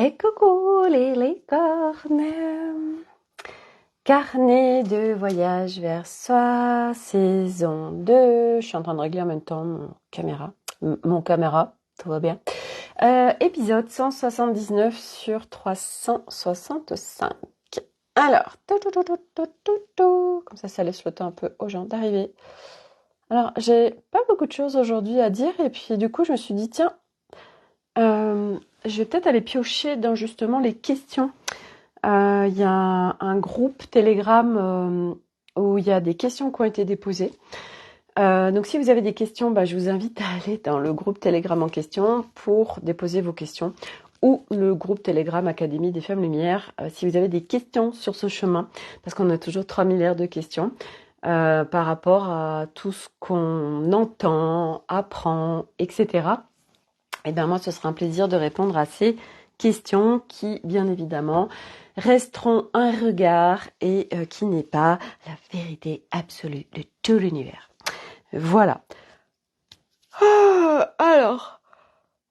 Et coucou les licornes. Carnet de voyage vers soi, saison 2. Je suis en train de régler en même temps mon caméra, tout va bien. Épisode 179 sur 365. Alors, comme ça laisse le temps un peu aux gens d'arriver. Alors, j'ai pas beaucoup de choses aujourd'hui à dire et puis du coup, je me suis dit, tiens, je vais peut-être aller piocher dans justement les questions. Il y a un groupe Telegram où il y a des questions qui ont été déposées. Donc si vous avez des questions, je vous invite à aller dans le groupe Telegram en question pour déposer vos questions, ou le groupe Telegram Académie des Femmes Lumière si vous avez des questions sur ce chemin, parce qu'on a toujours 3 milliards de questions par rapport à tout ce qu'on entend, apprend, etc. Et bien moi, ce sera un plaisir de répondre à ces questions qui, bien évidemment, resteront un regard et qui n'est pas la vérité absolue de tout l'univers. Voilà. Alors,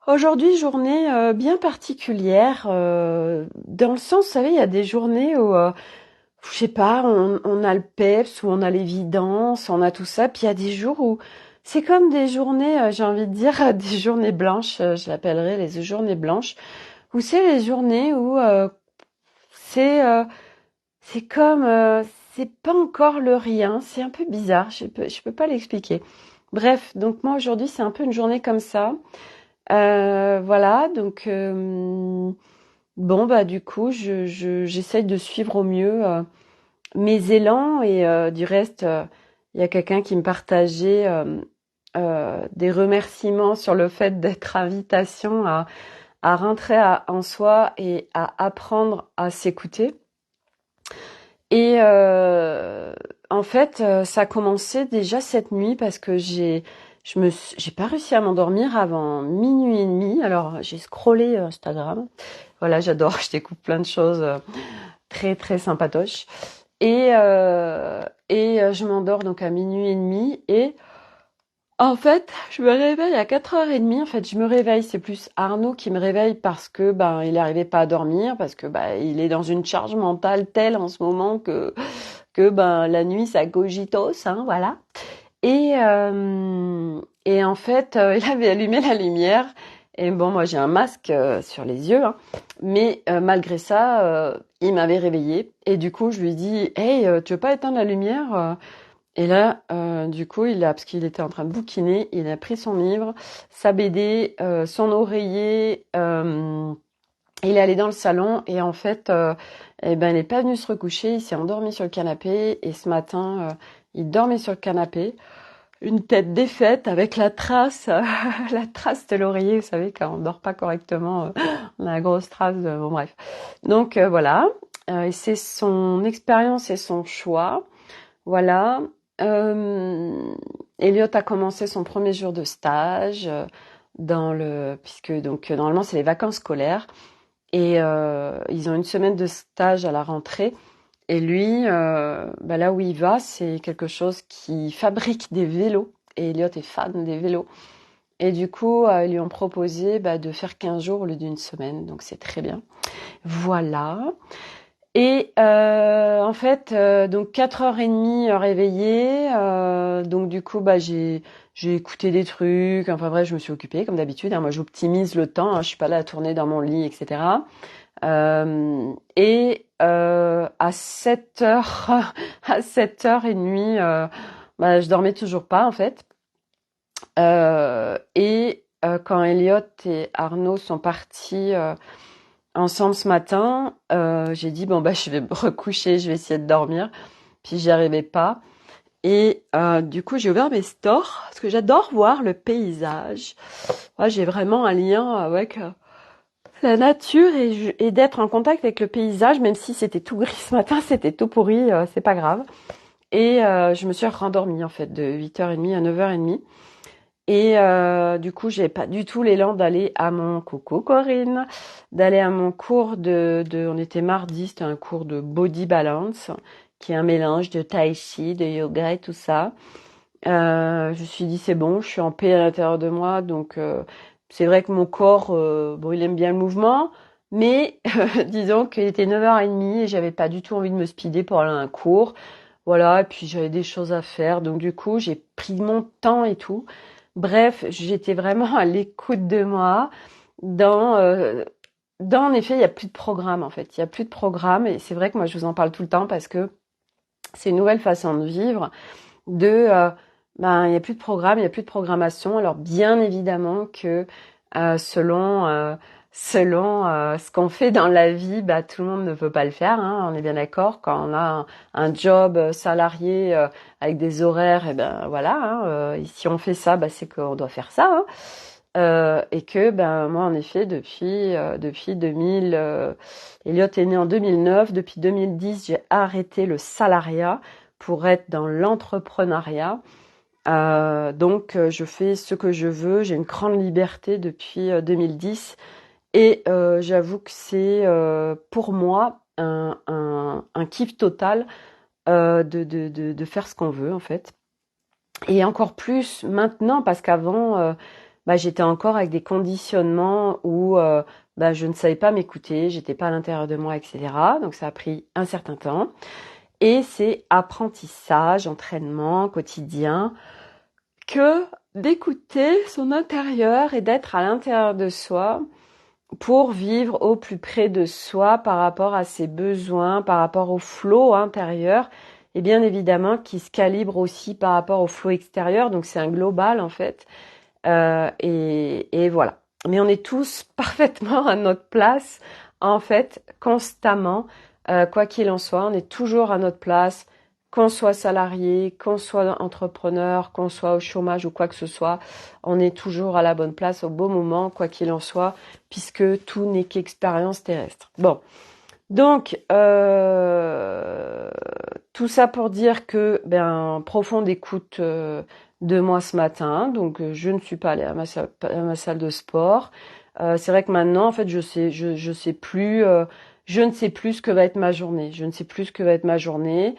aujourd'hui, journée bien particulière, dans le sens, vous savez, il y a des journées où, je sais pas, on a le peps, où on a l'évidence, on a tout ça, puis il y a des jours où c'est comme des journées, j'ai envie de dire, des journées blanches, je l'appellerais les journées blanches, où c'est les journées où c'est c'est comme c'est pas encore le rien, c'est un peu bizarre, je peux pas l'expliquer. Bref, donc moi aujourd'hui c'est un peu une journée comme ça. Voilà, donc bon du coup j'essaye de suivre au mieux mes élans et du reste il y a quelqu'un qui me partageait des remerciements sur le fait d'être invitation à rentrer en soi et à apprendre à s'écouter. Et en fait, ça a commencé déjà cette nuit parce que j'ai pas réussi à m'endormir avant minuit et demi. Alors j'ai scrollé Instagram. Voilà, j'adore, je découvre plein de choses très très sympatoches. Et je m'endors donc à minuit et demi et en fait, je me réveille à 4h30. En fait, je me réveille, c'est plus Arnaud qui me réveille parce que il n'arrivait pas à dormir, parce que il est dans une charge mentale telle en ce moment que la nuit ça cogitos, hein, voilà. Et en fait, il avait allumé la lumière. Et bon, moi j'ai un masque sur les yeux, hein, mais malgré ça, il m'avait réveillée. Et du coup, je lui ai dit, hey, tu veux pas éteindre la lumière? Et là, du coup, parce qu'il était en train de bouquiner, il a pris son livre, sa BD, son oreiller, il est allé dans le salon et en fait, il n'est pas venu se recoucher, il s'est endormi sur le canapé et ce matin, il dormait sur le canapé, une tête défaite avec la trace, la trace de l'oreiller, vous savez, quand on dort pas correctement, on a la grosse trace, bon bref. Donc voilà, et c'est son expérience et son choix, voilà. Elliot a commencé son premier jour de stage puisque donc normalement c'est les vacances scolaires et ils ont une semaine de stage à la rentrée et lui là où il va c'est quelque chose qui fabrique des vélos et Elliot est fan des vélos et du coup ils lui ont proposé de faire 15 jours au lieu d'une semaine, donc c'est très bien. Voilà. Et en fait, donc 4h30 réveillée, donc du coup j'ai écouté des trucs, enfin bref, je me suis occupée comme d'habitude, hein. Moi j'optimise le temps, hein, je suis pas là à tourner dans mon lit, etc. À 7h, à 7h30, je dormais toujours pas en fait. Quand Elliot et Arnaud sont partis ensemble ce matin, j'ai dit je vais me recoucher, je vais essayer de dormir. Puis j'y arrivais pas. Et du coup, j'ai ouvert mes stores parce que j'adore voir le paysage. Moi, j'ai vraiment un lien avec la nature et d'être en contact avec le paysage, même si c'était tout gris ce matin, c'était tout pourri, c'est pas grave. Et je me suis rendormie en fait de 8h30 à 9h30. Et du coup, j'ai pas du tout l'élan d'aller à mon coucou Corinne, d'aller à mon cours on était mardi, c'était un cours de body balance, qui est un mélange de tai chi, de yoga et tout ça. Je me suis dit c'est bon, je suis en paix à l'intérieur de moi, donc c'est vrai que mon corps, il aime bien le mouvement, Mais disons qu'il était 9h30 et j'avais pas du tout envie de me speeder pour aller à un cours. Voilà, et puis j'avais des choses à faire, donc du coup j'ai pris mon temps et tout. Bref, j'étais vraiment à l'écoute de moi. Dans, euh, en effet, il y a plus de programme en fait. Il y a plus de programme et c'est vrai que moi je vous en parle tout le temps parce que c'est une nouvelle façon de vivre. Il y a plus de programme, il y a plus de programmation. Alors bien évidemment que selon ce qu'on fait dans la vie, bah tout le monde ne peut pas le faire, hein, on est bien d'accord. Quand on a un job salarié avec des horaires, et ben voilà, hein, et si on fait ça, bah c'est qu'on doit faire ça, hein. Et que ben moi en effet depuis 2000, Elliot est né en 2009, depuis 2010 j'ai arrêté le salariat pour être dans l'entrepreneuriat. Donc je fais ce que je veux, j'ai une grande liberté depuis 2010 et j'avoue que c'est pour moi un kiff total de faire ce qu'on veut en fait. Et encore plus maintenant parce qu'avant bah, j'étais encore avec des conditionnements où bah, je ne savais pas m'écouter, j'étais pas à l'intérieur de moi, etc. Donc ça a pris un certain temps. Et c'est apprentissage, entraînement quotidien que d'écouter son intérieur et d'être à l'intérieur de soi pour vivre au plus près de soi par rapport à ses besoins, par rapport au flot intérieur et bien évidemment qui se calibre aussi par rapport au flot extérieur. Donc c'est un global en fait. Et voilà. Mais on est tous parfaitement à notre place en fait constamment. Quoi qu'il en soit, on est toujours à notre place qu'on soit salarié, qu'on soit entrepreneur, qu'on soit au chômage ou quoi que ce soit, on est toujours à la bonne place au bon moment, quoi qu'il en soit, puisque tout n'est qu'expérience terrestre. Bon, donc tout ça pour dire que profonde écoute de moi ce matin, donc je ne suis pas allée à ma salle de sport. C'est vrai que maintenant, en fait, je sais plus, je ne sais plus ce que va être ma journée. Je ne sais plus ce que va être ma journée.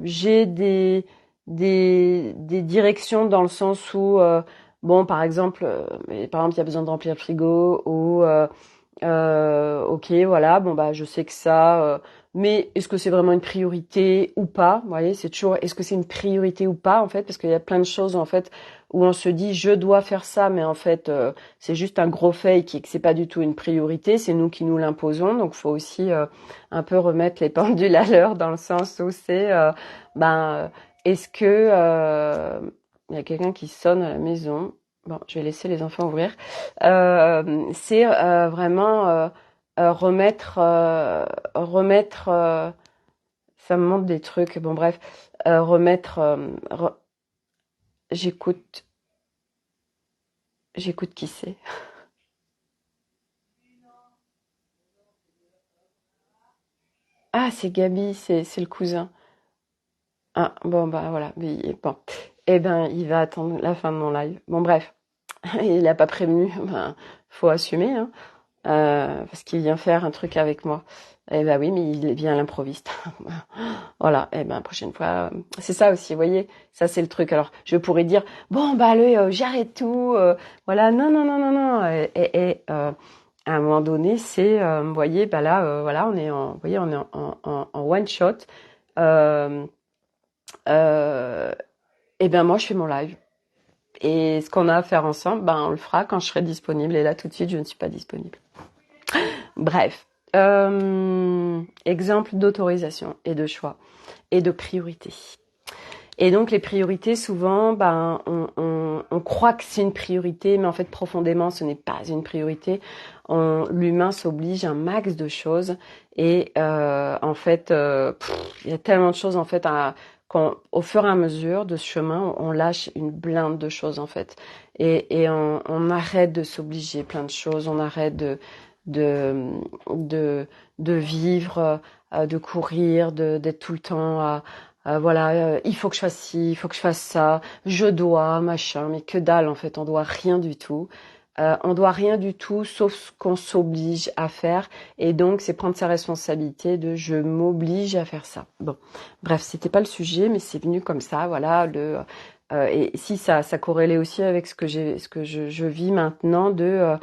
J'ai des directions dans le sens où, bon, par exemple, il y a besoin de remplir le frigo ou, ok, voilà, bon, bah, je sais que ça, mais est-ce que c'est vraiment une priorité ou pas? Vous voyez, c'est toujours, est-ce que c'est une priorité ou pas, en fait, parce qu'il y a plein de choses, en fait, où on se dit, je dois faire ça, mais en fait, c'est juste un gros fake et que c'est pas du tout une priorité, c'est nous qui nous l'imposons, donc faut aussi, un peu remettre les pendules à l'heure dans le sens où c'est est-ce que il y a quelqu'un qui sonne à la maison. Bon, je vais laisser les enfants ouvrir. C'est vraiment remettre ça me montre des trucs, bon bref, remettre j'écoute qui c'est. Ah, c'est Gabi, c'est le cousin. Ah, bon, bah voilà. Bon. Eh ben, il va attendre la fin de mon live. Bon, bref. Il a pas prévenu. Ben, faut assumer, hein. Parce qu'il vient faire un truc avec moi. Eh ben oui, mais il vient à l'improviste. Voilà. Eh ben, prochaine fois. C'est ça aussi, vous voyez. Ça, c'est le truc. Alors, je pourrais dire, bon, bah, allez, j'arrête tout. Voilà. Non, non, non, non, non. À un moment donné, vous voyez, bah là, voilà, vous voyez, on est en one shot. Euh, euh, et ben moi, je fais mon live. Et ce qu'on a à faire ensemble, ben on le fera quand je serai disponible. Et là, tout de suite, je ne suis pas disponible. Bref, exemple d'autorisation et de choix et de priorité. Et donc les priorités, souvent, on croit que c'est une priorité, mais en fait profondément, ce n'est pas une priorité. L'humain s'oblige un max de choses et en fait, il y a tellement de choses en fait au fur et à mesure de ce chemin, on lâche une blinde de choses en fait et on arrête de s'obliger plein de choses, on arrête de de de vivre, de courir, d'être tout le temps voilà, il faut que je fasse ci, il faut que je fasse ça, je dois, machin, mais que dalle en fait, on doit rien du tout. On doit rien du tout sauf ce qu'on s'oblige à faire et donc c'est prendre sa responsabilité de je m'oblige à faire ça. Bon, bref, c'était pas le sujet mais c'est venu comme ça, voilà, et si ça corrélait aussi avec ce que je vis maintenant de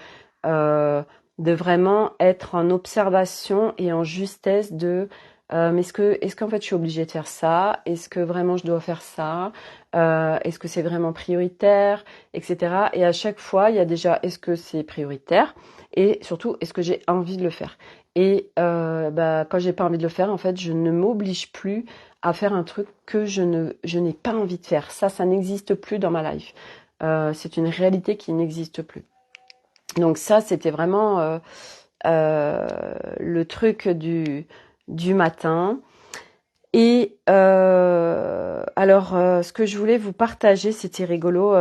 de vraiment être en observation et en justesse de mais est-ce qu'en fait je suis obligée de faire ça? Est-ce que vraiment je dois faire ça? Est-ce que c'est vraiment prioritaire? Etc. Et à chaque fois, il y a déjà est-ce que c'est prioritaire? Et surtout, est-ce que j'ai envie de le faire? Et quand j'ai pas envie de le faire, en fait, je ne m'oblige plus à faire un truc que je n'ai pas envie de faire. Ça n'existe plus dans ma life. C'est une réalité qui n'existe plus. Donc ça, c'était vraiment le truc du matin. Et alors, ce que je voulais vous partager, c'était rigolo,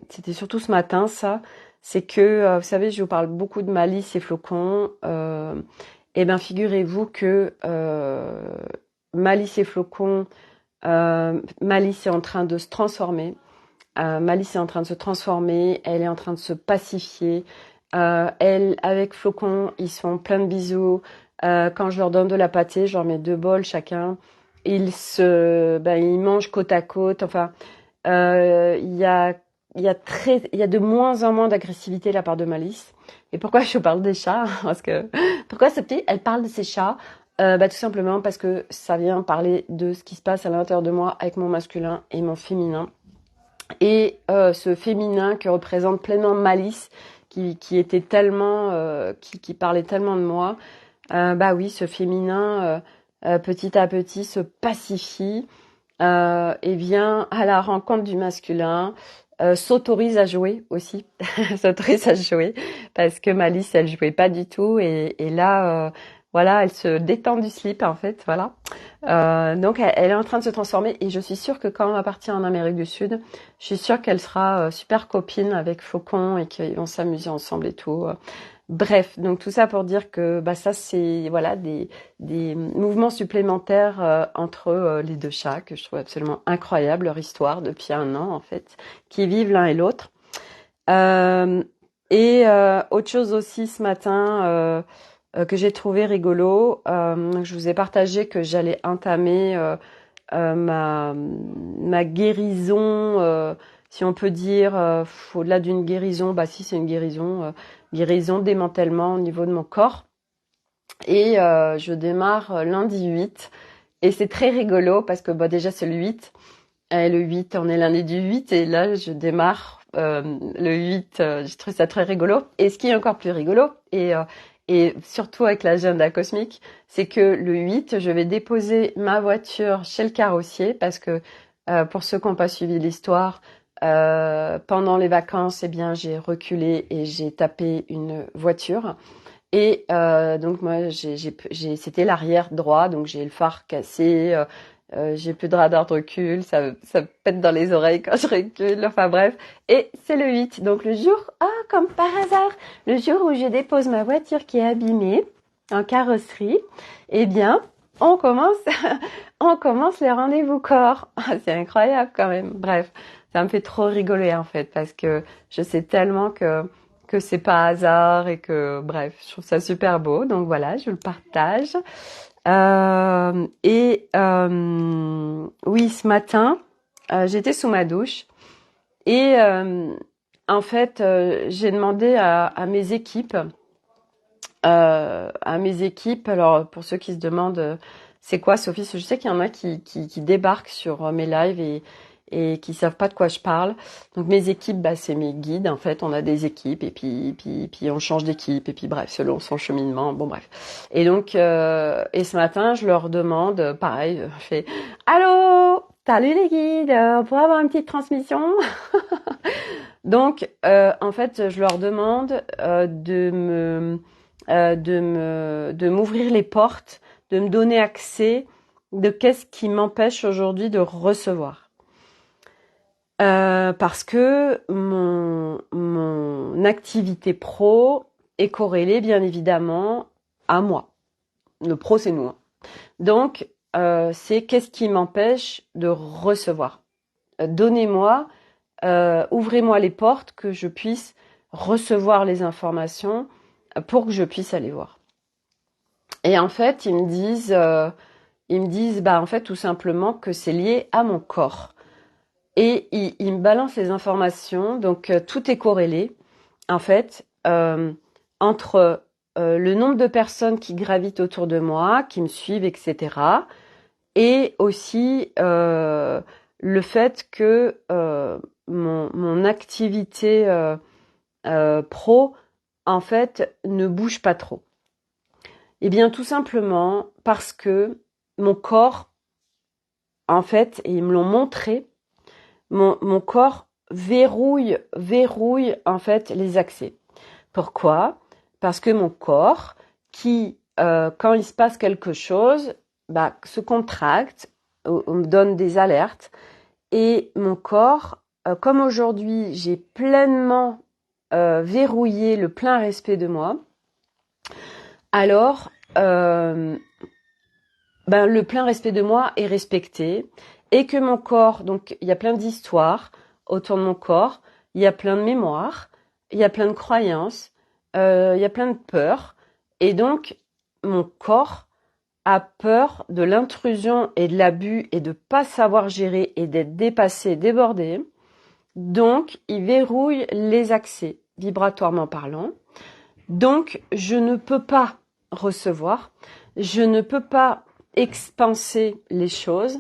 c'était surtout ce matin, ça, c'est que, vous savez, je vous parle beaucoup de Malice et Flocon. Et bien, figurez-vous que Malice et Flocon, Malice est en train de se transformer. Malice est en train de se transformer, elle est en train de se pacifier. Elle, avec Flocon, ils se font plein de bisous. Quand je leur donne de la pâtée, je leur mets 2 bols chacun. Ils mangent côte à côte. Enfin, il y a de moins en moins d'agressivité de la part de Malice. Et pourquoi je parle des chats? Parce que pourquoi cette fille, elle parle de ses chats? Tout simplement parce que ça vient parler de ce qui se passe à l'intérieur de moi avec mon masculin et mon féminin. Et ce féminin que représente pleinement Malice, qui était tellement, qui parlait tellement de moi, oui, ce féminin, petit à petit, se pacifie et vient à la rencontre du masculin, s'autorise à jouer aussi, s'autorise à jouer, parce que Malice, elle jouait pas du tout, et là, voilà, elle se détend du slip, en fait, voilà. Donc elle est en train de se transformer, et je suis sûre que quand on va partir en Amérique du Sud, je suis sûre qu'elle sera super copine avec Flocon et qu'ils vont s'amuser ensemble et tout. Bref, donc tout ça pour dire que ça c'est voilà des mouvements supplémentaires entre les deux chats que je trouve absolument incroyable, leur histoire depuis 1 an en fait, qui vivent l'un et l'autre. Autre chose aussi ce matin que j'ai trouvé rigolo, je vous ai partagé que j'allais entamer ma guérison, si on peut dire, au-delà d'une guérison, si c'est une guérison, guérison, démantèlement au niveau de mon corps. Et je démarre lundi 8. Et c'est très rigolo parce que déjà c'est le 8. Et le 8, on est lundi du 8 et là je démarre le 8. Je trouve ça très rigolo. Et ce qui est encore plus rigolo, et surtout avec l'agenda cosmique, c'est que le 8, je vais déposer ma voiture chez le carrossier parce que pour ceux qui n'ont pas suivi l'histoire, pendant les vacances, j'ai reculé et j'ai tapé une voiture. Et donc moi, c'était l'arrière droit, donc j'ai le phare cassé, j'ai plus de radar de recul, ça pète dans les oreilles quand je recule, enfin bref. Et c'est le 8, donc le jour, comme par hasard, le jour où je dépose ma voiture qui est abîmée en carrosserie, on commence, on commence les rendez-vous corps. C'est incroyable quand même. Bref, ça me fait trop rigoler en fait, parce que je sais tellement que c'est pas hasard et que bref, je trouve ça super beau. Donc voilà, je le partage. Oui, ce matin, j'étais sous ma douche et en fait, j'ai demandé à mes équipes, alors pour ceux qui se demandent, c'est quoi Sophie? Je sais qu'il y en a qui débarquent sur mes lives et qui savent pas de quoi je parle. Donc mes équipes, c'est mes guides en fait. On a des équipes et puis on change d'équipe et puis bref, selon son cheminement. Bon bref. Et donc et ce matin, je leur demande, pareil, je fais allô, salut les guides, on pourrait avoir une petite transmission. Donc en fait, je leur demande de m'ouvrir les portes, de me donner accès de qu'est-ce qui m'empêche aujourd'hui de recevoir. Parce que mon activité pro est corrélée bien évidemment à moi. Le pro c'est nous. Donc c'est qu'est-ce qui m'empêche de recevoir. Donnez-moi, ouvrez-moi les portes que je puisse recevoir les informations pour que je puisse aller voir. Et en fait ils me disent en fait tout simplement que c'est lié à mon corps. Et il me balance les informations, donc tout est corrélé. En fait, entre le nombre de personnes qui gravitent autour de moi, qui me suivent, etc. Et aussi le fait que mon activité pro, en fait, ne bouge pas trop. Eh bien, tout simplement parce que mon corps, en fait, et ils me l'ont montré, mon corps verrouille en fait les accès. Pourquoi? Parce que mon corps, qui, quand il se passe quelque chose, se contracte, me donne des alertes, et mon corps, comme aujourd'hui j'ai pleinement verrouillé le plein respect de moi, alors le plein respect de moi est respecté, et que mon corps, donc il y a plein d'histoires autour de mon corps, il y a plein de mémoires, il y a plein de croyances, il y a plein de peurs, et donc mon corps a peur de l'intrusion et de l'abus et de pas savoir gérer et d'être dépassé, débordé. Donc il verrouille les accès vibratoirement parlant. Donc je ne peux pas recevoir, je ne peux pas expanser les choses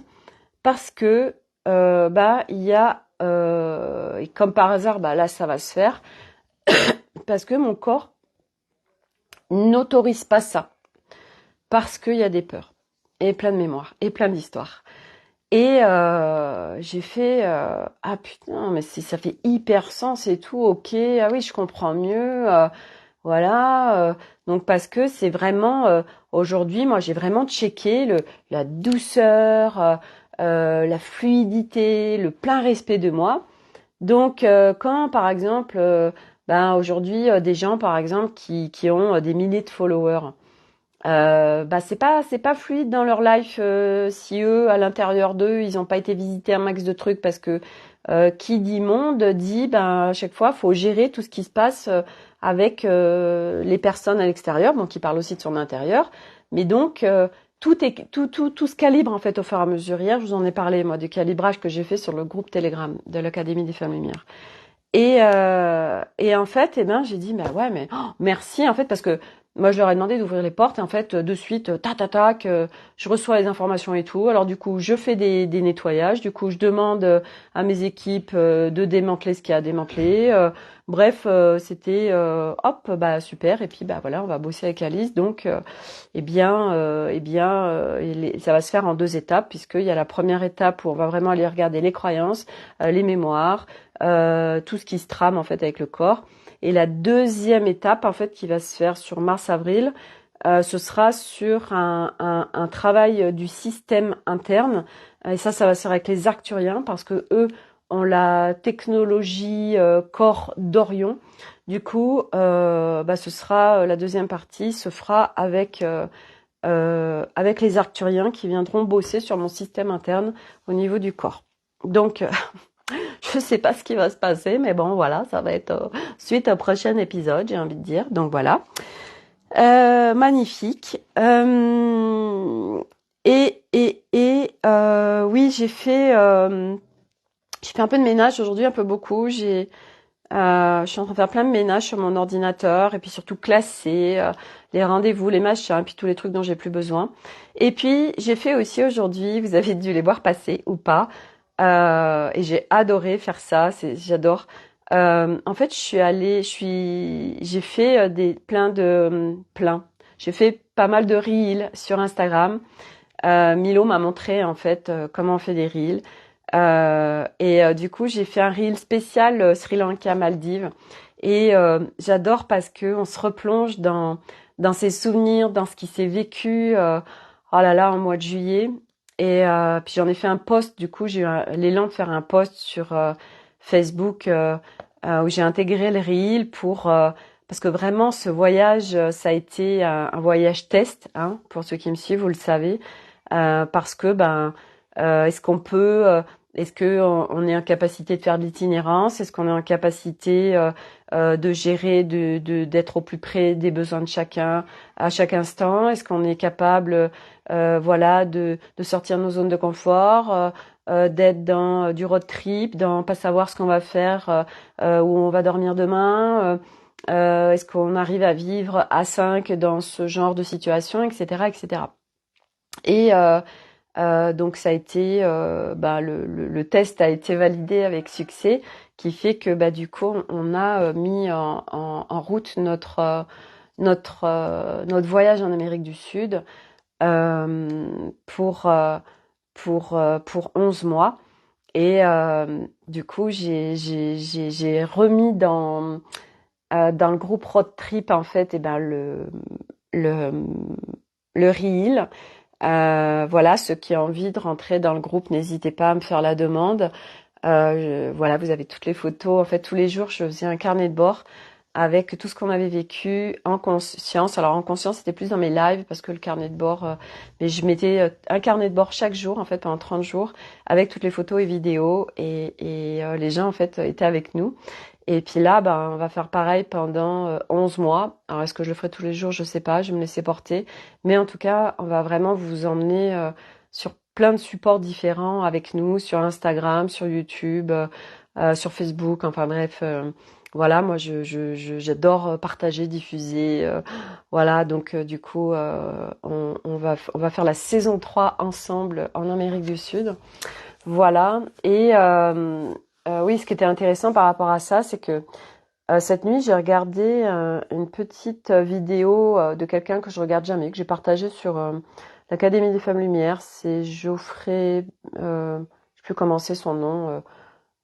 parce que il y a et comme par hasard là ça va se faire parce que mon corps n'autorise pas ça parce qu'il y a des peurs et plein de mémoires et plein d'histoires et j'ai fait ah putain mais ça fait hyper sens et tout, ok, ah oui je comprends mieux, voilà, donc parce que c'est vraiment aujourd'hui, moi j'ai vraiment checké la douceur, la fluidité, le plein respect de moi. Donc quand par exemple, aujourd'hui des gens par exemple qui ont des milliers de followers, c'est pas fluide dans leur life si eux à l'intérieur d'eux ils n'ont pas été visiter un max de trucs parce que qui dit monde dit à chaque fois faut gérer tout ce qui se passe avec les personnes à l'extérieur, donc qui parle aussi de son intérieur, mais donc tout se calibre en fait au fur et à mesure. Hier je vous en ai parlé moi du calibrage que j'ai fait sur le groupe Telegram de l'Académie des Femmes Lumière. Et en fait, j'ai dit, ouais, mais merci, en fait, parce que moi, je leur ai demandé d'ouvrir les portes, et en fait, de suite, tac, je reçois les informations et tout. Alors, du coup, je fais des nettoyages. Du coup, je demande à mes équipes de démanteler ce qu'il y a à démanteler. Bref, c'était hop, super. Et puis, voilà, on va bosser avec Alice. Donc, ça va se faire en 2 étapes, puisqu'il y a la première étape où on va vraiment aller regarder les croyances, les mémoires, tout ce qui se trame en fait avec le corps. Et la deuxième étape en fait qui va se faire sur mars-avril, ce sera sur un travail du système interne. Et ça va se faire avec les Arcturiens parce que eux ont la technologie corps d'Orion. Du coup, ce sera la deuxième partie se fera avec les Arcturiens qui viendront bosser sur mon système interne au niveau du corps. Donc je sais pas ce qui va se passer, mais bon, voilà, ça va être suite au prochain épisode, j'ai envie de dire. Donc voilà, magnifique. Oui, j'ai fait un peu de ménage aujourd'hui, un peu beaucoup. Je suis en train de faire plein de ménage sur mon ordinateur et puis surtout classer les rendez-vous, les machins, puis tous les trucs dont j'ai plus besoin. Et puis j'ai fait aussi aujourd'hui, vous avez dû les voir passer ou pas, et j'ai adoré faire ça. J'adore. En fait, j'ai fait J'ai fait pas mal de reels sur Instagram. Milo m'a montré en fait comment on fait des reels. Du coup, j'ai fait un reel spécial Sri Lanka Maldives et j'adore parce que on se replonge dans ses souvenirs, dans ce qui s'est vécu. Oh là là, en mois de juillet. Et puis j'en ai fait un post. Du coup, j'ai eu l'élan de faire un post sur Facebook où j'ai intégré le reel parce que vraiment ce voyage, ça a été un voyage test, hein, pour ceux qui me suivent, vous le savez, parce que est-ce qu'on peut est-ce que on est en capacité de faire de l'itinérance? Est-ce qu'on est en capacité de gérer, d'être au plus près des besoins de chacun à chaque instant? Est-ce qu'on est capable, de sortir de nos zones de confort, d'être dans du road trip, dans pas savoir ce qu'on va faire, où on va dormir demain? Est-ce qu'on arrive à vivre à 5 dans ce genre de situation, etc., etc. Et donc ça a été, le test a été validé avec succès, qui fait que du coup on a mis en route notre voyage en Amérique du Sud euh, pour euh, pour 11 mois. Et du coup, j'ai remis dans le groupe Road Trip, en fait, le, le reel. Voilà, ceux qui ont envie de rentrer dans le groupe, n'hésitez pas à me faire la demande. Voilà, vous avez toutes les photos. En fait, tous les jours, je faisais un carnet de bord avec tout ce qu'on avait vécu en conscience. Alors en conscience, c'était plus dans mes lives parce que le carnet de bord, mais je mettais un carnet de bord chaque jour, en fait, pendant 30 jours, avec toutes les photos et vidéos. Et les gens, en fait, étaient avec nous. Et puis là, on va faire pareil pendant 11 mois. Alors, est-ce que je le ferai tous les jours? Je sais pas, je vais me laisser porter. Mais en tout cas, on va vraiment vous emmener sur plein de supports différents avec nous, sur Instagram, sur YouTube, sur Facebook, enfin bref. Voilà, moi, j'adore partager, diffuser. Voilà, donc du coup, on va faire la saison 3 ensemble en Amérique du Sud. Voilà, et oui, ce qui était intéressant par rapport à ça, c'est que cette nuit, j'ai regardé une petite vidéo de quelqu'un que je regarde jamais, que j'ai partagé sur l'Académie des Femmes Lumière. C'est Geoffrey, je sais plus comment c'est son nom,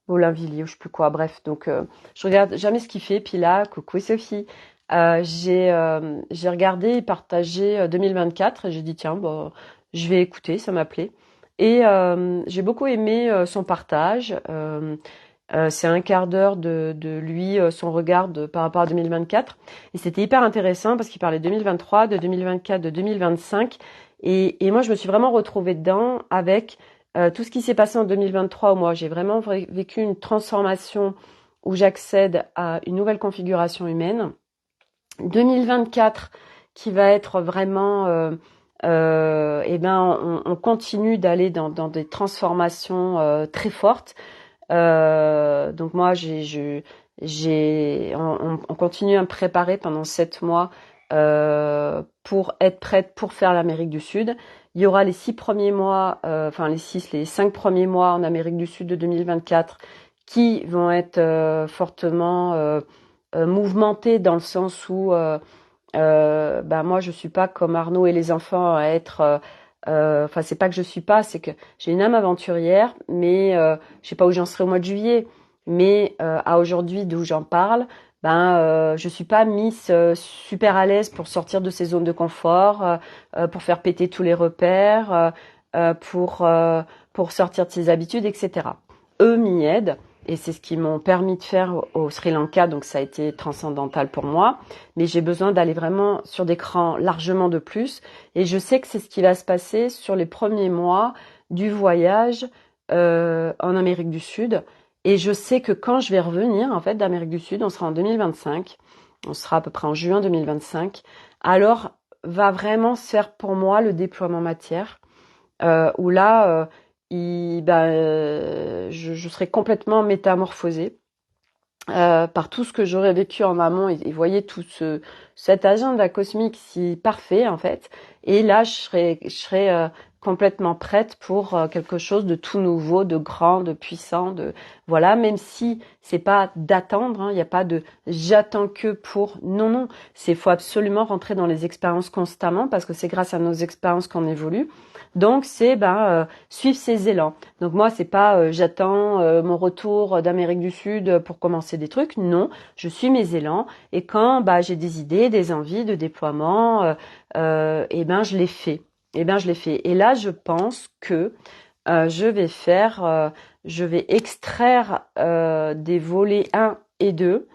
Boulainvilliers ou je sais plus quoi. Bref, donc je regarde jamais ce qu'il fait. Puis là, coucou Sophie, j'ai regardé et partagé 2024 et j'ai dit tiens, bon, je vais écouter, ça m'appelait. Et j'ai beaucoup aimé son partage. C'est un quart d'heure de lui, son regard par rapport à 2024. Et c'était hyper intéressant parce qu'il parlait de 2023, de 2024, de 2025. Et moi, je me suis vraiment retrouvée dedans avec tout ce qui s'est passé en 2023 où moi, j'ai vraiment vécu une transformation où j'accède à une nouvelle configuration humaine. 2024 qui va être vraiment on continue d'aller dans des transformations très fortes. Donc moi, on continue à me préparer pendant 7 mois pour être prête pour faire l'Amérique du Sud. Il y aura les 6 premiers mois, les 5 premiers mois en Amérique du Sud de 2024 qui vont être fortement mouvementés dans le sens où moi je suis pas comme Arnaud et les enfants à être c'est pas que je suis pas, c'est que j'ai une âme aventurière, mais je sais pas où j'en serai au mois de juillet. Mais à aujourd'hui, d'où j'en parle, je suis pas Miss super à l'aise pour sortir de ces zones de confort, pour faire péter tous les repères, pour sortir de ses habitudes, etc. Eux m'y aident. Et c'est ce qu'ils m'ont permis de faire au Sri Lanka, donc ça a été transcendantal pour moi. Mais j'ai besoin d'aller vraiment sur des crans largement de plus. Et je sais que c'est ce qui va se passer sur les premiers mois du voyage en Amérique du Sud. Et je sais que quand je vais revenir en fait d'Amérique du Sud, on sera en 2025, on sera à peu près en juin 2025, alors va vraiment se faire pour moi le déploiement matière, où là, je serai complètement métamorphosée par tout ce que j'aurais vécu en amont et voyez tout cet agenda cosmique si parfait en fait. Et là, je serais complètement prête pour quelque chose de tout nouveau, de grand, de puissant, de voilà. Même si c'est pas d'attendre, hein, il n'y a pas de j'attends que pour. Non, non, c'est faut absolument rentrer dans les expériences constamment parce que c'est grâce à nos expériences qu'on évolue. Donc c'est suivre ses élans. Donc moi c'est pas j'attends mon retour d'Amérique du Sud pour commencer des trucs. Non, je suis mes élans et quand j'ai des idées, des envies de déploiement, je les fais. Je les fais. Et là je pense que je vais extraire des volets 1 et 2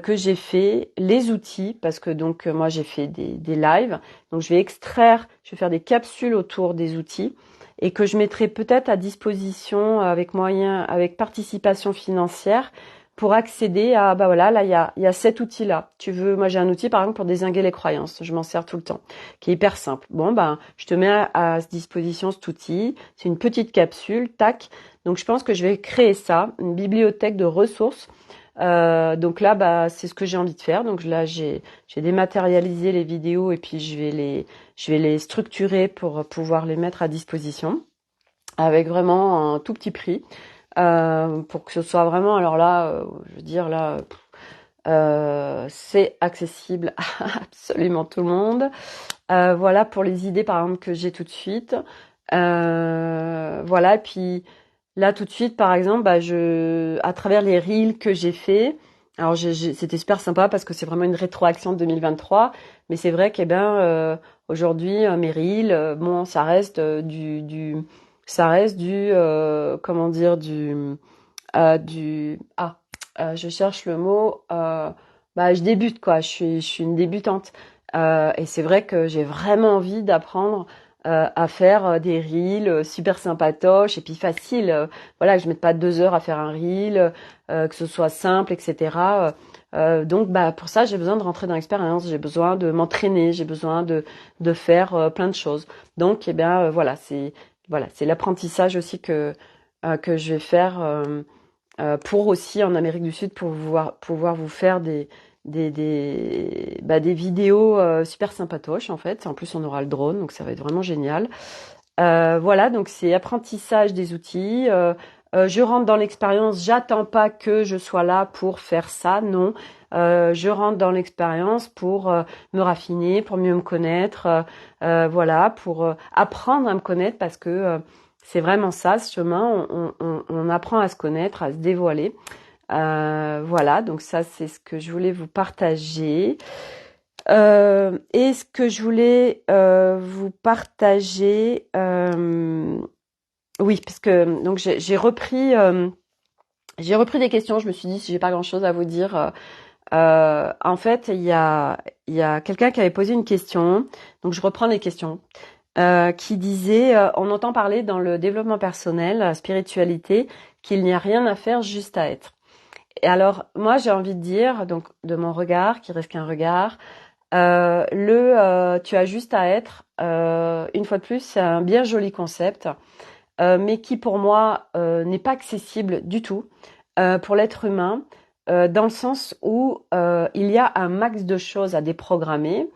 que j'ai fait, les outils, parce que donc moi j'ai fait des lives, donc je vais faire des capsules autour des outils et que je mettrai peut-être à disposition avec participation financière pour accéder à, voilà, là il y a cet outil-là. Moi j'ai un outil par exemple pour dézinguer les croyances, je m'en sers tout le temps, qui est hyper simple. Bon je te mets à disposition cet outil, c'est une petite capsule, tac. Donc je pense que je vais créer ça, une bibliothèque de ressources Donc là, bah, c'est ce que j'ai envie de faire. Donc là, j'ai dématérialisé les vidéos et puis je vais les structurer pour pouvoir les mettre à disposition avec vraiment un tout petit prix pour que ce soit vraiment. Alors là, je veux dire là, c'est accessible à absolument tout le monde. Voilà pour les idées par exemple que j'ai tout de suite. Voilà, et puis là tout de suite par exemple, bah, à travers les reels que j'ai fait, alors c'était super sympa parce que c'est vraiment une rétroaction de 2023, mais c'est vrai que ben aujourd'hui mes reels, bon ça reste ça reste comment dire du je cherche le mot bah je débute quoi, je suis une débutante. Et c'est vrai que j'ai vraiment envie d'apprendre à faire des reels super sympatoches et puis faciles. Voilà, que je mette pas 2 heures à faire un reel, que ce soit simple, etc. Donc, bah, pour ça, j'ai besoin de rentrer dans l'expérience, j'ai besoin de m'entraîner, j'ai besoin de faire plein de choses. Donc, eh bien, voilà, c'est l'apprentissage aussi que je vais faire pour aussi en Amérique du Sud pour pouvoir vous faire des vidéos super sympatoches en fait. En plus, on aura le drone, donc ça va être vraiment génial. Voilà, donc c'est apprentissage des outils. Je rentre dans l'expérience. J'attends pas que je sois là pour faire ça, non. Je rentre dans l'expérience pour me raffiner, pour mieux me connaître, voilà, pour apprendre à me connaître parce que c'est vraiment ça, ce chemin. On apprend à se connaître, à se dévoiler. Voilà, donc ça c'est ce que je voulais vous partager. Et ce que je voulais vous partager, oui, parce que donc j'ai repris des questions. Je me suis dit si j'ai pas grand-chose à vous dire, en fait il y a quelqu'un qui avait posé une question, donc je reprends les questions. Qui disait on entend parler dans le développement personnel, la spiritualité, qu'il n'y a rien à faire, juste à être. Et alors moi j'ai envie de dire, donc de mon regard, qui reste qu'un regard, tu as juste à être, une fois de plus, c'est un bien joli concept, mais qui pour moi n'est pas accessible du tout pour l'être humain, dans le sens où il y a un max de choses à déprogrammer,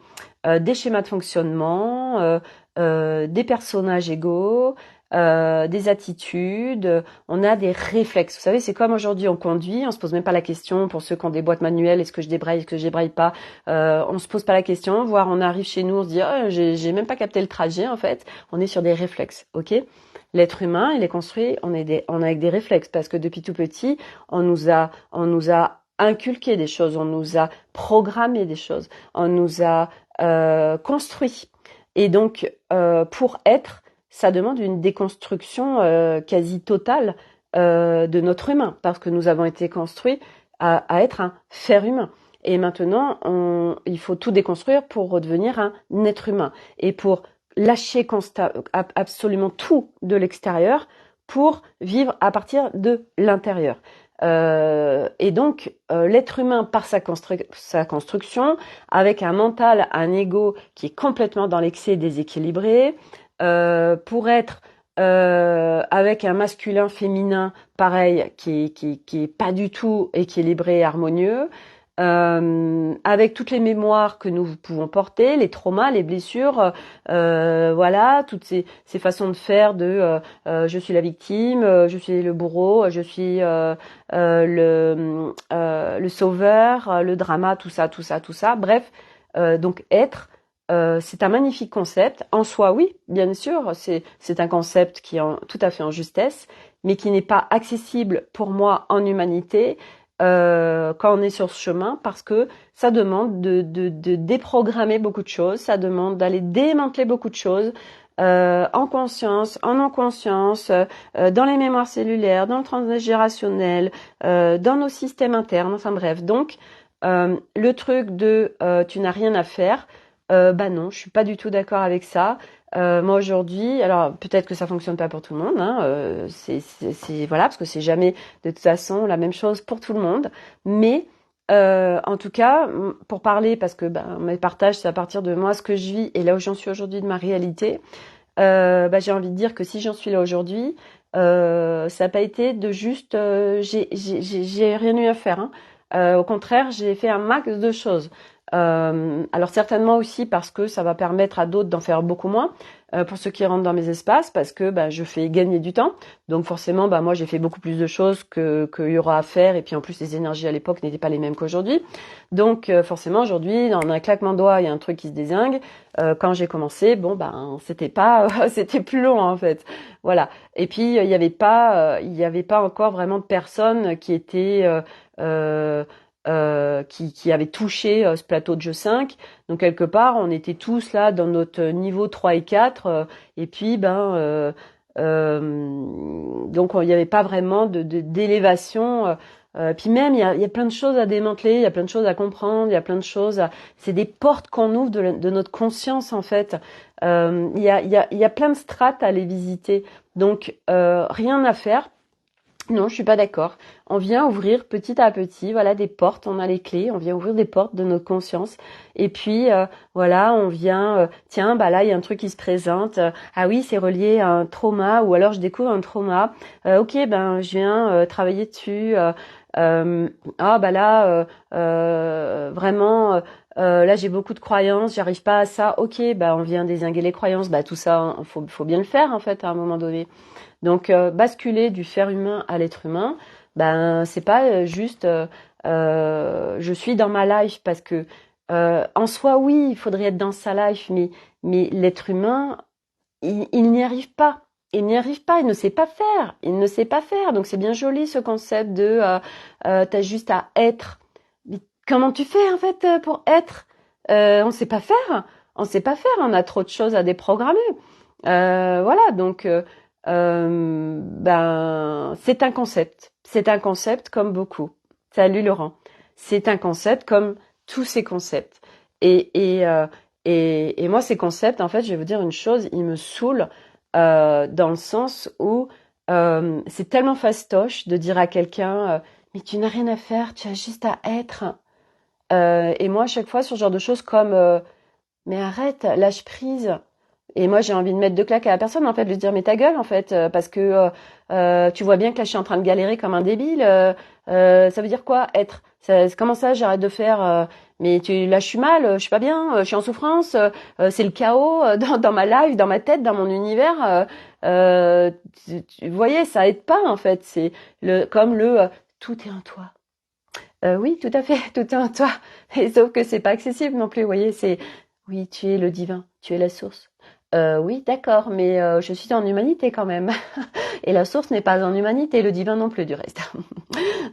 des schémas de fonctionnement, des personnages égaux, des attitudes, on a des réflexes. Vous savez, c'est comme aujourd'hui on conduit, on se pose même pas la question pour ceux qui ont des boîtes manuelles, est-ce que je débraye, est-ce que je débraye pas, on se pose pas la question, voire on arrive chez nous, on se dit j'ai même pas capté le trajet en fait, on est sur des réflexes, ok? L'être humain, il est construit, on est avec des réflexes parce que depuis tout petit, on nous a inculqué des choses, on nous a programmé des choses, on nous a construit. Et donc, pour être, ça demande une déconstruction quasi totale de notre humain, parce que nous avons été construits à être un faire humain. Et maintenant, il faut tout déconstruire pour redevenir un être humain. Et pour lâcher absolument tout de l'extérieur pour vivre à partir de l'intérieur. Et donc, l'être humain, par sa construction, avec un mental, un ego qui est complètement dans l'excès déséquilibré, pour être avec un masculin féminin pareil qui est pas du tout équilibré et harmonieux, avec toutes les mémoires que nous pouvons porter, les traumas, les blessures, voilà, toutes ces façons de faire je suis la victime, je suis le bourreau, je suis le sauveur, le drama, tout ça, tout ça, tout ça. Bref, donc être, c'est un magnifique concept. En soi, oui, bien sûr, c'est un concept qui est tout à fait en justesse, mais qui n'est pas accessible pour moi en humanité quand on est sur ce chemin, parce que ça demande de déprogrammer beaucoup de choses, ça demande d'aller démanteler beaucoup de choses en conscience, en non-conscience, dans les mémoires cellulaires, dans le transgénérationnel, dans nos systèmes internes, enfin bref. Donc, le truc de tu n'as rien à faire, bah non, je suis pas du tout d'accord avec ça. Moi aujourd'hui, alors peut-être que ça fonctionne pas pour tout le monde, hein, voilà, parce que c'est jamais de toute façon la même chose pour tout le monde. Mais en tout cas, pour parler, parce que mes partages, c'est à partir de moi ce que je vis et là où j'en suis aujourd'hui de ma réalité. J'ai envie de dire que si j'en suis là aujourd'hui, Ça n'a pas été de juste, j'ai rien eu à faire, hein. Au contraire, j'ai fait un max de choses. Alors certainement aussi parce que ça va permettre à d'autres d'en faire beaucoup moins, pour ceux qui rentrent dans mes espaces, parce que bah, je fais gagner du temps. Donc forcément, bah, moi j'ai fait beaucoup plus de choses que qu'il y aura à faire. Et puis en plus, les énergies à l'époque n'étaient pas les mêmes qu'aujourd'hui. Donc forcément, aujourd'hui, dans un claquement de doigts, il y a un truc qui se dézingue. Quand j'ai commencé, bon ben c'était pas, c'était plus long en fait. Voilà. Et puis il y avait pas encore vraiment de personnes qui étaient qui avaient touché ce plateau de jeu 5. Donc quelque part, on était tous là dans notre niveau 3 et 4. Et puis donc il n'y avait pas vraiment d'élévation. Puis même, il y a plein de choses à démanteler, il y a plein de choses à comprendre, il y a plein de choses. C'est des portes qu'on ouvre de notre conscience en fait. Il y a plein de strates à aller visiter. Donc rien à faire. Non, je suis pas d'accord. On vient ouvrir petit à petit, voilà, des portes. On a les clés. On vient ouvrir des portes de notre conscience. Et puis, voilà, on vient. Tiens, bah là, il y a un truc qui se présente. Ah oui, c'est relié à un trauma. Ou alors, je découvre un trauma. Ok, ben, je viens travailler dessus. Ah bah là, vraiment. Là, j'ai beaucoup de croyances. J'arrive pas à ça. Ok, bah, on vient dézinguer les croyances. Bah, tout ça, faut bien le faire en fait à un moment donné. Donc basculer du faire humain à l'être humain, ben c'est pas juste je suis dans ma life parce que en soi oui, il faudrait être dans sa life, mais l'être humain, il n'y arrive pas. Il n'y arrive pas, il ne sait pas faire. Il ne sait pas faire. Donc c'est bien joli ce concept de t'as juste à être. Mais comment tu fais en fait pour être On sait pas faire. On sait pas faire. On a trop de choses à déprogrammer. Voilà, donc ben c'est un concept. C'est un concept comme beaucoup. Salut Laurent. C'est un concept comme tous ces concepts. Et, et, euh, et moi, ces concepts, en fait, je vais vous dire une chose, ils me saoulent dans le sens où c'est tellement fastoche de dire à quelqu'un mais tu n'as rien à faire, tu as juste à être. Et moi, à chaque fois, sur ce genre de choses comme mais arrête, lâche prise. Et moi, j'ai envie de mettre deux claques à la personne, en fait, de lui dire, mais ta gueule, en fait, parce que tu vois bien que là, je suis en train de galérer comme un débile. Ça veut dire quoi, être comment ça, j'arrête de faire mais là, je suis mal, je suis pas bien, je suis en souffrance, c'est le chaos dans ma life, dans ma tête, dans mon univers. Vous voyez, ça aide pas, en fait. C'est comme tout est en toi. Oui, tout à fait, tout est en toi. Et sauf que c'est pas accessible non plus, vous voyez, c'est oui, tu es le divin, tu es la source. Oui, d'accord, mais je suis en humanité quand même. Et la source n'est pas en humanité, le divin non plus du reste.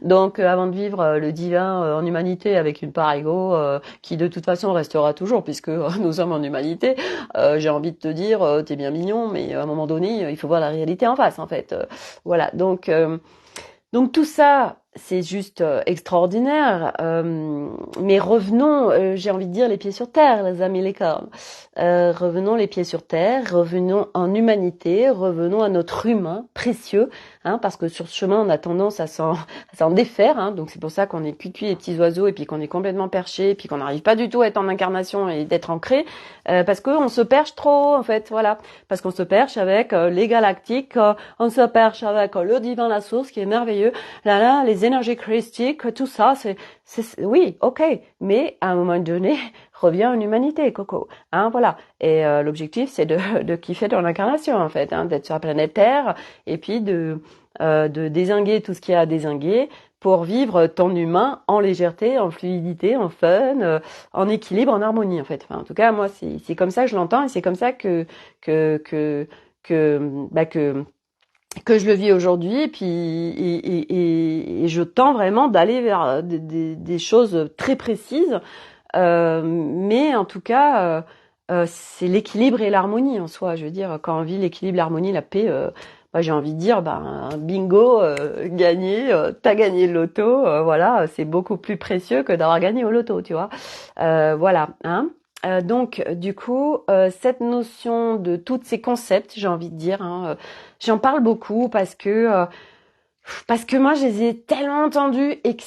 Donc avant de vivre le divin en humanité avec une part ego qui de toute façon restera toujours puisque nous sommes en humanité, j'ai envie de te dire t'es bien mignon, mais à un moment donné il faut voir la réalité en face en fait. Voilà, donc tout ça, c'est juste extraordinaire. Mais revenons, j'ai envie de dire, les pieds sur terre, les amis, les cornes. Revenons les pieds sur terre, revenons en humanité, revenons à notre humain précieux, hein, parce que sur ce chemin, on a tendance à s'en défaire. Hein, donc c'est pour ça qu'on est cuit les petits oiseaux et puis qu'on est complètement perché et puis qu'on n'arrive pas du tout à être en incarnation et d'être ancré, parce qu'on se perche trop, en fait, voilà. Parce qu'on se perche avec les galactiques, on se perche avec le divin, la source, qui est merveilleux. Là, les énergies christiques, tout ça, oui, ok. Mais à un moment donné, reviens en humanité, Coco. Hein, voilà. Et l'objectif, c'est de kiffer ton incarnation, en fait, hein, d'être sur la planète Terre et puis de dézinguer tout ce qu'il y a à dézinguer pour vivre ton humain en légèreté, en fluidité, en fun, en équilibre, en harmonie, en fait. Enfin, en tout cas, moi, c'est comme ça que je l'entends et c'est comme ça que, que, que je le vis aujourd'hui, et puis et je tends vraiment d'aller vers des choses très précises, mais en tout cas, c'est l'équilibre et l'harmonie en soi. Je veux dire, quand on vit l'équilibre, l'harmonie, la paix, moi j'ai envie de dire, ben bingo, gagné, t'as gagné le loto, voilà, c'est beaucoup plus précieux que d'avoir gagné au loto, tu vois. Voilà, hein. Donc, du coup, cette notion de tous ces concepts, j'ai envie de dire, hein, j'en parle beaucoup parce que moi, je les ai tellement entendus et que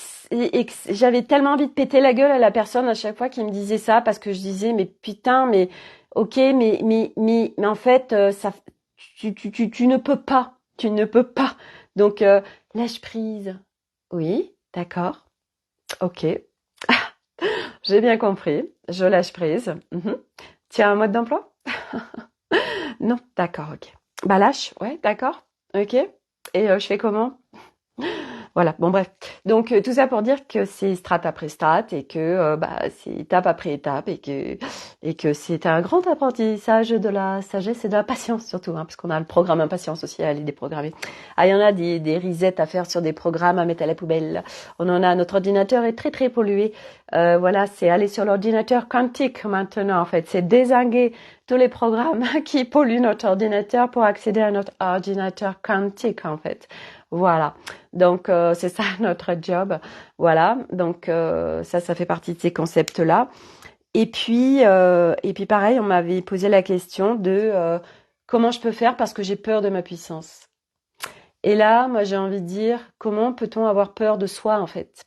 j'avais tellement envie de péter la gueule à la personne à chaque fois qui me disait ça, parce que je disais, mais putain, mais ok, mais en fait, ça, tu ne peux pas. Tu ne peux pas. Donc, lâche prise. Oui, d'accord. Ok. J'ai bien compris. Je lâche prise. Mhm. Tu as un mode d'emploi? Non, d'accord, ok. Bah lâche, ouais, d'accord. Ok. Et je fais comment? Voilà, bon bref. Donc tout ça pour dire que c'est strate après strate et que bah c'est étape après étape et que c'est un grand apprentissage de la sagesse et de la patience surtout, hein, parce qu'on a le programme impatience aussi à aller déprogrammer. Ah, il y en a des resets à faire sur des programmes à mettre à la poubelle. On en a, notre ordinateur est très très pollué. Voilà, c'est aller sur l'ordinateur quantique maintenant en fait, c'est dézinguer tous les programmes qui polluent notre ordinateur pour accéder à notre ordinateur quantique en fait. Voilà. Donc c'est ça notre job. Voilà. Donc ça fait partie de ces concepts-là. Et puis pareil, on m'avait posé la question de comment je peux faire parce que j'ai peur de ma puissance. Et là, moi j'ai envie de dire comment peut-on avoir peur de soi en fait?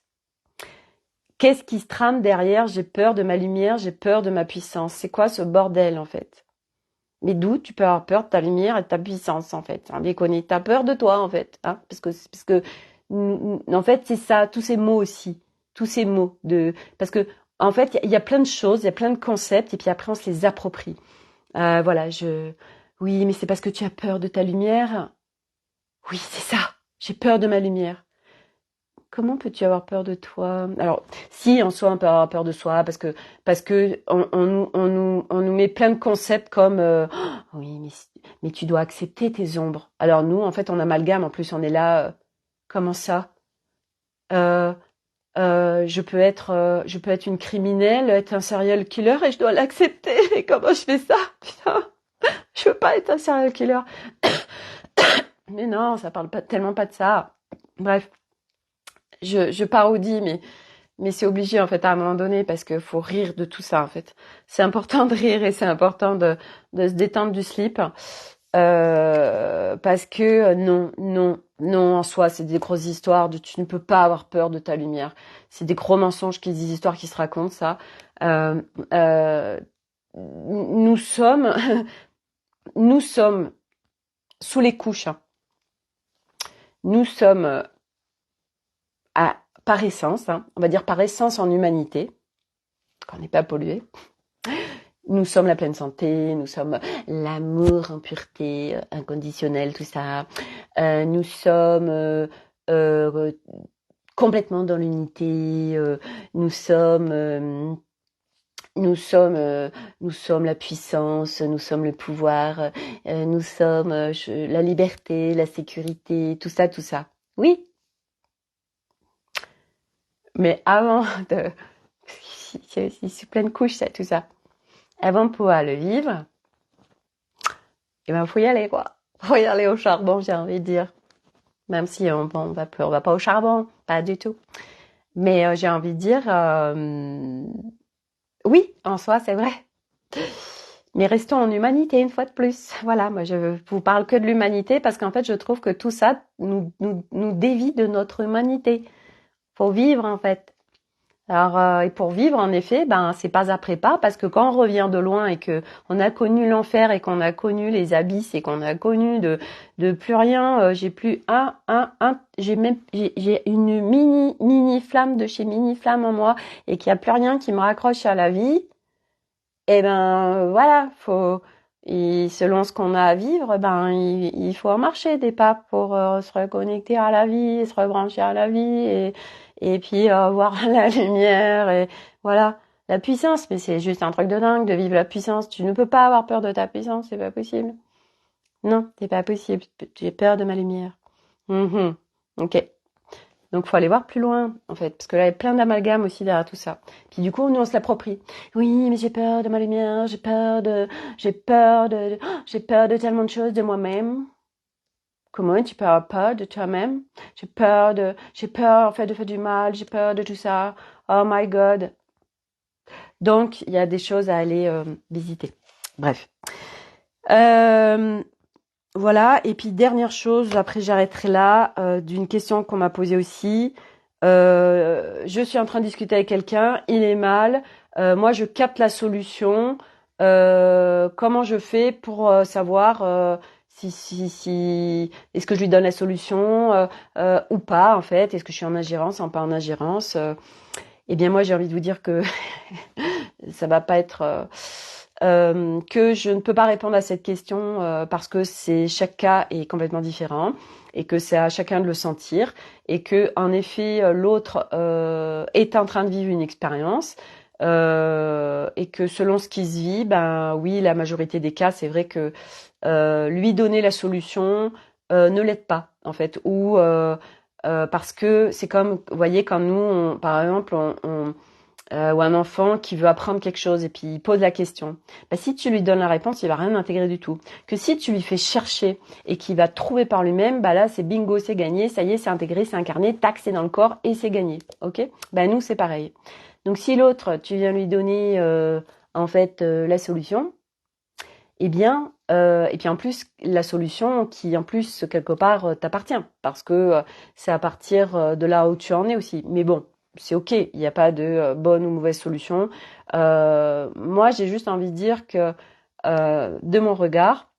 Qu'est-ce qui se trame derrière? J'ai peur de ma lumière, j'ai peur de ma puissance. C'est quoi ce bordel en fait? Mais d'où tu peux avoir peur de ta lumière et de ta puissance, en fait. Hein, bien connu. T'as peur de toi, en fait. Hein, parce que, en fait, c'est ça, tous ces mots aussi. Tous ces mots parce que, en fait, il y a plein de choses, il y a plein de concepts, et puis après, on se les approprie. Voilà, oui, mais c'est parce que tu as peur de ta lumière. Oui, c'est ça. J'ai peur de ma lumière. Comment peux-tu avoir peur de toi? Alors, si en soi on peut avoir peur de soi, parce que on nous met plein de concepts comme oh, oui, mais tu dois accepter tes ombres. Alors nous, en fait, on amalgame. En plus, on est là. Comment ça? Euh, je peux être une criminelle, être un serial killer et je dois l'accepter. Et comment je fais ça? Putain, je veux pas être un serial killer. Mais non, ça parle pas tellement pas de ça. Bref, je parodie, mais c'est obligé en fait à un moment donné parce qu'il faut rire de tout ça en fait. C'est important de rire et c'est important de se détendre du slip parce que non en soi c'est des grosses histoires de tu ne peux pas avoir peur de ta lumière. C'est des gros mensonges, des histoires qui se racontent ça. Euh, euh, nous sommes nous sommes sous les couches. Hein. Nous sommes par essence, hein, on va dire par essence en humanité, qu'on n'est pas pollué. Nous sommes la pleine santé, nous sommes l'amour en pureté, inconditionnel, tout ça. Nous sommes euh, complètement dans l'unité. Nous sommes, euh, nous sommes, nous sommes la puissance, nous sommes le pouvoir, nous sommes la liberté, la sécurité, tout ça, tout ça. Oui, mais avant de, c'est plein de couches, ça, tout ça. Avant de pouvoir le vivre. Et ben faut y aller quoi. Faut y aller au charbon, j'ai envie de dire. Même si on va pas au charbon, pas du tout. Mais j'ai envie de dire oui, en soi, c'est vrai. Mais restons en humanité une fois de plus. Voilà, moi je vous parle que de l'humanité parce qu'en fait, je trouve que tout ça nous dévie de notre humanité. Faut vivre en fait. Alors, et pour vivre, en effet, ben c'est pas après pas, parce que quand on revient de loin et que on a connu l'enfer et qu'on a connu les abysses et qu'on a connu de plus rien, j'ai plus j'ai une mini flamme de chez mini flamme en moi et qu'il y a plus rien qui me raccroche à la vie. Et ben voilà, et selon ce qu'on a à vivre, ben il faut en marcher des pas pour se reconnecter à la vie, se rebrancher à la vie et puis voir la lumière et voilà la puissance. Mais c'est juste un truc de dingue de vivre la puissance. Tu ne peux pas avoir peur de ta puissance, c'est pas possible. Non, c'est pas possible. J'ai peur de ma lumière. Mhm. Ok. Donc, faut aller voir plus loin, en fait, parce que là, il y a plein d'amalgames aussi derrière tout ça. Puis du coup, nous, on se l'approprie. Oui, mais j'ai peur de ma lumière, j'ai peur de tellement de choses de moi-même. Comment tu peux avoir peur de toi-même? J'ai peur, en fait, de faire du mal, j'ai peur de tout ça. Oh my God. Donc, il y a des choses à aller visiter. Bref. Euh, Voilà, et puis dernière chose, après j'arrêterai là, d'une question qu'on m'a posée aussi. Je suis en train de discuter avec quelqu'un, il est mal, moi je capte la solution. Comment je fais pour savoir est-ce que je lui donne la solution ou pas en fait? Est-ce que je suis en ingérence, pas en ingérence? Eh bien moi j'ai envie de vous dire que ça va pas être que je ne peux pas répondre à cette question parce que chaque cas est complètement différent et que c'est à chacun de le sentir et que en effet l'autre est en train de vivre une expérience et que selon ce qui se vit, ben oui, la majorité des cas, c'est vrai que lui donner la solution ne l'aide pas en fait ou parce que c'est comme vous voyez quand nous par exemple ou un enfant qui veut apprendre quelque chose et puis il pose la question. Bah, si tu lui donnes la réponse, il va rien intégrer du tout. Que si tu lui fais chercher et qu'il va trouver par lui-même, bah là c'est bingo, c'est gagné, ça y est, c'est intégré, c'est incarné, tac, c'est dans le corps et c'est gagné. Ok? Bah nous c'est pareil. Donc si l'autre, tu viens lui donner en fait la solution, eh bien, et puis en plus la solution qui en plus quelque part t'appartient parce que c'est à partir de là où tu en es aussi. Mais bon, c'est ok, il n'y a pas de bonne ou mauvaise solution. Moi, j'ai juste envie de dire que de mon regard,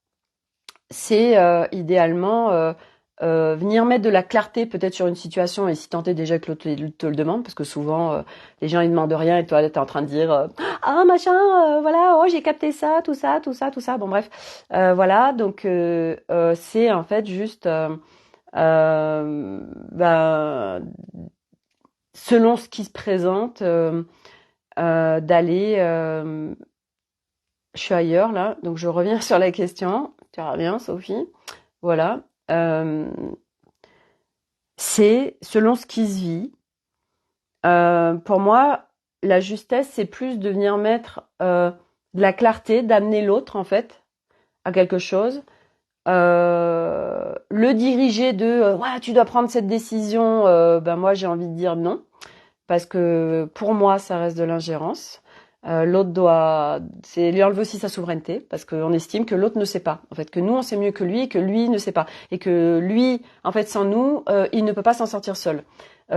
c'est idéalement venir mettre de la clarté peut-être sur une situation et si tant est déjà que l'autre te le demande, parce que souvent les gens ils demandent rien et toi t'es en train de dire ah machin voilà oh j'ai capté ça tout ça tout ça tout ça bon bref voilà donc c'est en fait juste ben, selon ce qui se présente d'aller je suis ailleurs là donc je reviens sur la question tu reviens Sophie voilà euh, c'est selon ce qui se vit. Pour moi, la justesse, c'est plus de venir mettre de la clarté, d'amener l'autre en fait à quelque chose, le diriger de ouais, tu dois prendre cette décision. Ben moi, j'ai envie de dire non parce que pour moi, ça reste de l'ingérence. L'autre c'est lui enlever aussi sa souveraineté parce qu'on estime que l'autre ne sait pas. En fait, que nous on sait mieux que lui et que lui ne sait pas et que lui, en fait, sans nous, il ne peut pas s'en sortir seul.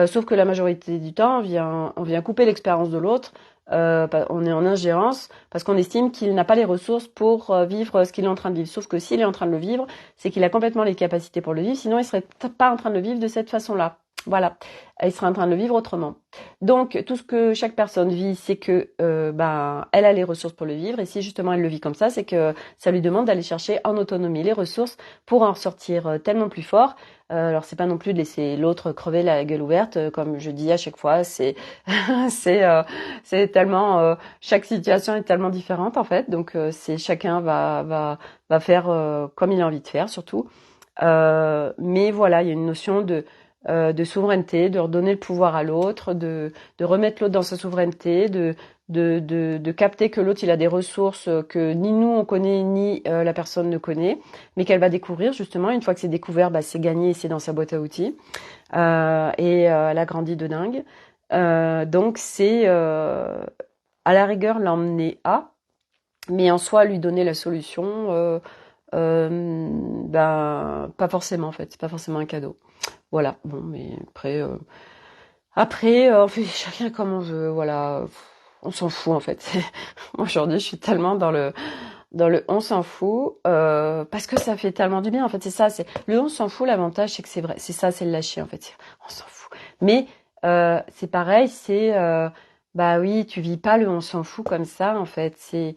Sauf que la majorité du temps, on vient couper l'expérience de l'autre. On est en ingérence parce qu'on estime qu'il n'a pas les ressources pour vivre ce qu'il est en train de vivre. Sauf que s'il est en train de le vivre, c'est qu'il a complètement les capacités pour le vivre. Sinon, il serait pas en train de le vivre de cette façon-là. Voilà, il serait en train de le vivre autrement. Donc, tout ce que chaque personne vit, c'est que ben, elle a les ressources pour le vivre. Et si justement elle le vit comme ça, c'est que ça lui demande d'aller chercher en autonomie les ressources pour en ressortir tellement plus fort. Alors, c'est pas non plus de laisser l'autre crever la gueule ouverte, comme je dis à chaque fois. C'est c'est tellement chaque situation est tellement différente en fait. Donc, c'est chacun va faire comme il a envie de faire, surtout. Mais voilà, il y a une notion de souveraineté, de redonner le pouvoir à l'autre, de remettre l'autre dans sa souveraineté, de capter que l'autre il a des ressources que ni nous on connaît ni la personne ne connaît, mais qu'elle va découvrir justement. Une fois que c'est découvert, bah, c'est gagné, c'est dans sa boîte à outils et elle a grandi de dingue. Donc c'est à la rigueur l'emmener à, mais en soi lui donner la solution. Ben pas forcément en fait, c'est pas forcément un cadeau. Voilà, bon, mais après, on fait chacun comme on veut, voilà, on s'en fout en fait. Moi aujourd'hui, je suis tellement dans le on s'en fout parce que ça fait tellement du bien en fait. C'est ça, c'est le on s'en fout. L'avantage, c'est que c'est vrai, c'est ça, c'est le lâcher en fait. On s'en fout. Mais c'est pareil, c'est bah oui, tu vis pas le on s'en fout comme ça en fait. C'est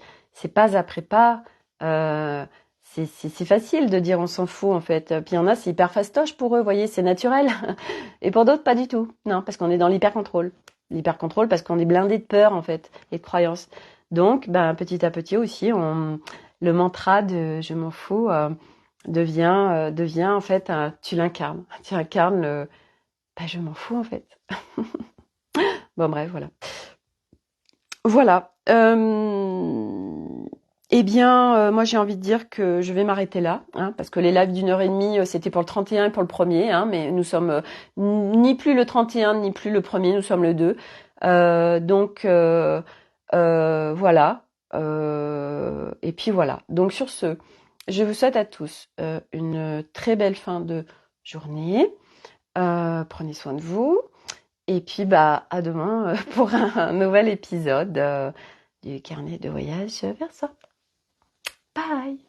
pas après pas. Euh, c'est facile de dire on s'en fout en fait. Puis il y en a, c'est hyper fastoche pour eux, vous voyez, c'est naturel. Et pour d'autres, pas du tout. Non, parce qu'on est dans l'hyper-contrôle. L'hyper-contrôle parce qu'on est blindé de peur en fait et de croyances. Donc, ben, petit à petit aussi, le mantra de je m'en fous devient en fait, tu l'incarnes. Tu incarnes ben, je m'en fous en fait. Bon, bref, voilà. Voilà. Eh bien, moi j'ai envie de dire que je vais m'arrêter là, hein, parce que les lives d'1 heure et demie, c'était pour le 31 et pour le premier, hein, mais nous sommes ni plus le 31 ni plus le premier, nous sommes le 2. Donc voilà. Et puis voilà. Donc sur ce, je vous souhaite à tous une très belle fin de journée. Prenez soin de vous. Et puis bah à demain pour un nouvel épisode du carnet de voyage vers soi. Bye.